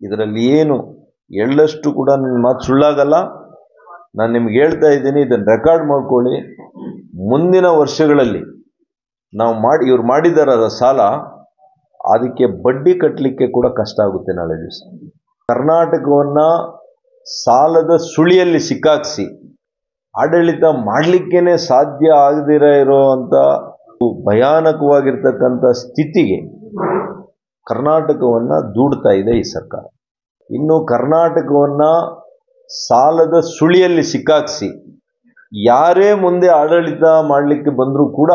ಇದರಲ್ಲಿ ಏನು ಎಳ್ಳಷ್ಟು ಕೂಡ ನನ್ನ ಮಾತು ಸುಳ್ಳಾಗಲ್ಲ. ನಾನು ನಿಮ್ಗೆ ಹೇಳ್ತಾ ಇದ್ದೀನಿ, ಇದನ್ನು ರೆಕಾರ್ಡ್ ಮಾಡ್ಕೊಳ್ಳಿ. ಮುಂದಿನ ವರ್ಷಗಳಲ್ಲಿ ಇವ್ರು ಮಾಡಿದಾರ ಸಾಲ, ಅದಕ್ಕೆ ಬಡ್ಡಿ ಕಟ್ಟಲಿಕ್ಕೆ ಕೂಡ ಕಷ್ಟ ಆಗುತ್ತೆ ನಾಳೆ ದಿವಸ. ಕರ್ನಾಟಕವನ್ನು ಸಾಲದ ಸುಳಿಯಲ್ಲಿ ಸಿಕ್ಕಾಕ್ಸಿ ಆಡಳಿತ ಮಾಡಲಿಕ್ಕೇನೆ ಸಾಧ್ಯ ಆಗದಿರ ಇರೋವಂಥ ಭಯಾನಕವಾಗಿರ್ತಕ್ಕಂಥ ಸ್ಥಿತಿಗೆ ಕರ್ನಾಟಕವನ್ನು ದೂಡ್ತಾ ಇದೆ ಈ ಸರ್ಕಾರ. ಇನ್ನು ಕರ್ನಾಟಕವನ್ನು ಸಾಲದ ಸುಳಿಯಲ್ಲಿ ಸಿಕ್ಕಾಕ್ಸಿ ಯಾರೇ ಮುಂದೆ ಆಡಳಿತ ಮಾಡಲಿಕ್ಕೆ ಬಂದರೂ ಕೂಡ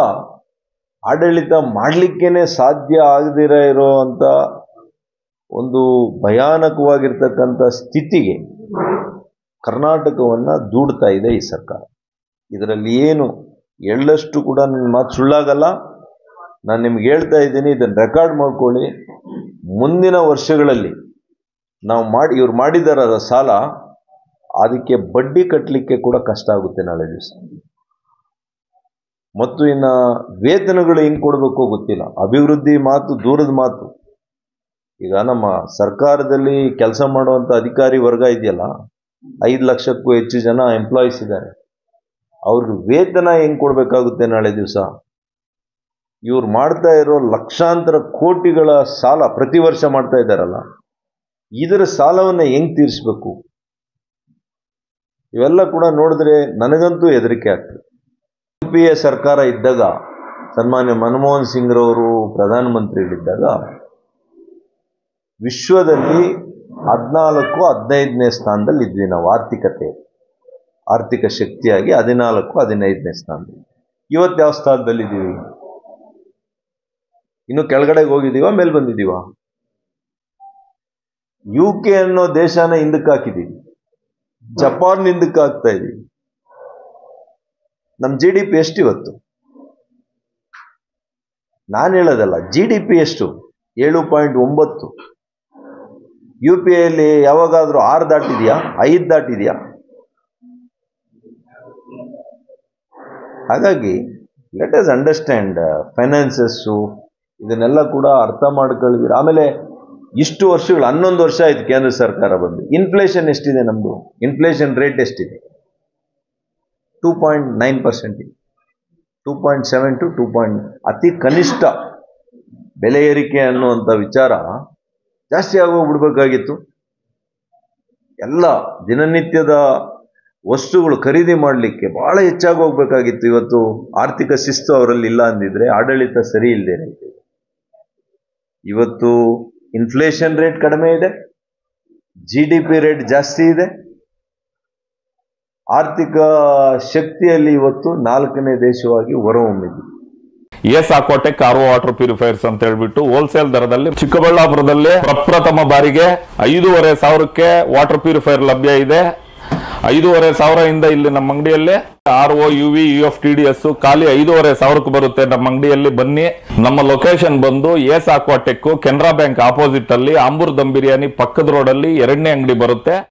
ಆಡಳಿತ ಮಾಡಲಿಕ್ಕೇನೆ ಸಾಧ್ಯ ಆಗದಿರ ಇರೋವಂಥ ಒಂದು ಭಯಾನಕವಾಗಿರ್ತಕ್ಕಂಥ ಸ್ಥಿತಿಗೆ ಕರ್ನಾಟಕವನ್ನು ದೂಡ್ತಾ ಇದೆ ಈ ಸರ್ಕಾರ. ಇದರಲ್ಲಿ ಏನು ಎಳ್ಳಷ್ಟು ಕೂಡ ನನ್ನ ಮಾತು ಸುಳ್ಳಾಗಲ್ಲ. ನಾನು ನಿಮ್ಗೆ ಹೇಳ್ತಾ ಇದ್ದೀನಿ, ಇದನ್ನು ರೆಕಾರ್ಡ್ ಮಾಡ್ಕೊಳ್ಳಿ. ಮುಂದಿನ ವರ್ಷಗಳಲ್ಲಿ ಇವ್ರು ಮಾಡಿದಾರ ಸಾಲ, ಅದಕ್ಕೆ ಬಡ್ಡಿ ಕಟ್ಟಲಿಕ್ಕೆ ಕೂಡ ಕಷ್ಟ ಆಗುತ್ತೆ ನಾಳೆ ದಿವಸ. ಮತ್ತು ಇನ್ನು ವೇತನಗಳು ಹೆಂಗೆ ಕೊಡಬೇಕೋ ಗೊತ್ತಿಲ್ಲ. ಅಭಿವೃದ್ಧಿ ಮಾತು ದೂರದ ಮಾತು. ಈಗ ನಮ್ಮ ಸರ್ಕಾರದಲ್ಲಿ ಕೆಲಸ ಮಾಡುವಂಥ ಅಧಿಕಾರಿ ವರ್ಗ ಇದೆಯಲ್ಲ, 5 ಲಕ್ಷಕ್ಕೂ ಹೆಚ್ಚು ಜನ ಎಂಪ್ಲಾಯೀಸ್ ಇದ್ದಾರೆ. ಅವ್ರಿಗೆ ವೇತನ ಹೆಂಗೆ ಕೊಡಬೇಕಾಗುತ್ತೆ ನಾಳೆ ದಿವಸ? ಇವ್ರು ಮಾಡ್ತಾ ಇರೋ ಲಕ್ಷಾಂತರ ಕೋಟಿಗಳ ಸಾಲ ಪ್ರತಿ ವರ್ಷ ಮಾಡ್ತಾ ಇದ್ದಾರಲ್ಲ, ಇದರ ಸಾಲವನ್ನು ಹೆಂಗೆ ತೀರಿಸಬೇಕು? ಇವೆಲ್ಲ ಕೂಡ ನೋಡಿದ್ರೆ ನನಗಂತೂ ಹೆದರಿಕೆ ಆಗ್ತದೆ. UPA ಸರ್ಕಾರ ಇದ್ದಾಗ, ಸನ್ಮಾನ್ಯ ಮನಮೋಹನ್ ಸಿಂಗ್ರವರು ಪ್ರಧಾನಮಂತ್ರಿಗಳಿದ್ದಾಗ ವಿಶ್ವದಲ್ಲಿ 14-15ನೇ ಸ್ಥಾನದಲ್ಲಿ ಇದ್ವಿ ನಾವು. ಆರ್ಥಿಕ ಶಕ್ತಿಯಾಗಿ 14-15ನೇ ಸ್ಥಾನದಲ್ಲಿ. ಇವತ್ತು ಯಾವ ಸ್ಥಾನದಲ್ಲಿದ್ದೀವಿ? ಇನ್ನು ಕೆಳಗಡೆಗೆ ಹೋಗಿದ್ದೀವ, ಮೇಲೆ ಬಂದಿದ್ದೀವ? UK ಅನ್ನೋ ದೇಶನ ಹಿಂದಕ್ಕೆ ಹಾಕಿದ್ದೀವಿ, ಜಪಾನ್ ಹಿಂದಕ್ಕೆ ಹಾಕ್ತಾ ಇದ್ದೀವಿ. ನಮ್ಮ GDP ಎಷ್ಟು ಇವತ್ತು? ನಾನು ಹೇಳೋದಲ್ಲ, GDP ಎಷ್ಟು? 7.9. UPAಯಲ್ಲಿ ಯಾವಾಗಾದ್ರೂ 6 ದಾಟಿದೆಯಾ? 5 ದಾಟಿದೆಯಾ? ಹಾಗಾಗಿ ಲೆಟ್ ಅಸ್ ಅಂಡರ್ಸ್ಟ್ಯಾಂಡ್ ಫೈನಾನ್ಸಸ್ಸು, ಇದನ್ನೆಲ್ಲ ಕೂಡ ಅರ್ಥ ಮಾಡ್ಕೊಳ್ತೀರ. ಆಮೇಲೆ ಇಷ್ಟು ವರ್ಷಗಳು, 11 ವರ್ಷ ಆಯ್ತು ಕೇಂದ್ರ ಸರ್ಕಾರ ಬಂದು. ಇನ್ಫ್ಲೇಷನ್ ಎಷ್ಟಿದೆ ನಮ್ಮದು? ಇನ್ಫ್ಲೇಷನ್ ರೇಟ್ ಎಷ್ಟಿದೆ? 2.9%. 2.7 to 2. ಅತಿ ಕನಿಷ್ಠ ಬೆಲೆ ಏರಿಕೆ ಅನ್ನುವಂಥ ವಿಚಾರ ಜಾಸ್ತಿ ಆಗೋಗ್ಬಿಡ್ಬೇಕಾಗಿತ್ತು. ಎಲ್ಲ ದಿನನಿತ್ಯದ ವಸ್ತುಗಳು ಖರೀದಿ ಮಾಡಲಿಕ್ಕೆ ಬಹಳ ಹೆಚ್ಚಾಗಿ ಹೋಗ್ಬೇಕಾಗಿತ್ತು. ಇವತ್ತು ಆರ್ಥಿಕ ಶಿಸ್ತು ಅವರಲ್ಲಿ ಇಲ್ಲ ಅಂದಿದ್ರೆ, ಆಡಳಿತ ಸರಿ ಇಲ್ಲದೇನೆ ಇವತ್ತು ಇನ್ಫ್ಲೇಷನ್ ರೇಟ್ ಕಡಿಮೆ ಇದೆ, GDP ರೇಟ್ ಜಾಸ್ತಿ ಇದೆ, ಆರ್ಥಿಕ ಶಕ್ತಿಯಲ್ಲಿ ಇವತ್ತು 4ನೇ ದೇಶವಾಗಿ ಹೊರಹೊಮ್ಮಿದೆ. S Aquatech RO water purifiers ಅಂತ ಹೇಳ್ಬಿಟ್ಟು ಹೋಲ್ಸೇಲ್ ದರದಲ್ಲಿ ಚಿಕ್ಕಬಳ್ಳಾಪುರದಲ್ಲಿ ಪ್ರಪ್ರಥಮ ಬಾರಿಗೆ 5,500ಕ್ಕೆ ವಾಟರ್ ಪ್ಯೂರಿಫೈರ್ ಲಭ್ಯ ಇದೆ. 5,500 ಇಲ್ಲಿ ನಮ್ಮ ಅಂಗಡಿಯಲ್ಲಿ RO UV UF TDS ಖಾಲಿ 5,500ಕ್ಕೆ ಬರುತ್ತೆ ನಮ್ಮ ಅಂಗಡಿಯಲ್ಲಿ. ಬನ್ನಿ. ನಮ್ಮ ಲೊಕೇಶನ್ ಬಂದು S Aquatech Canara bank opposite ಅಲ್ಲಿ ಆಂಬೂರ್ ದಮ್ ಬಿರಿಯಾನಿ ಪಕ್ಕದ ರೋಡ್ ಅಲ್ಲಿ 2ನೇ ಅಂಗಡಿ ಬರುತ್ತೆ.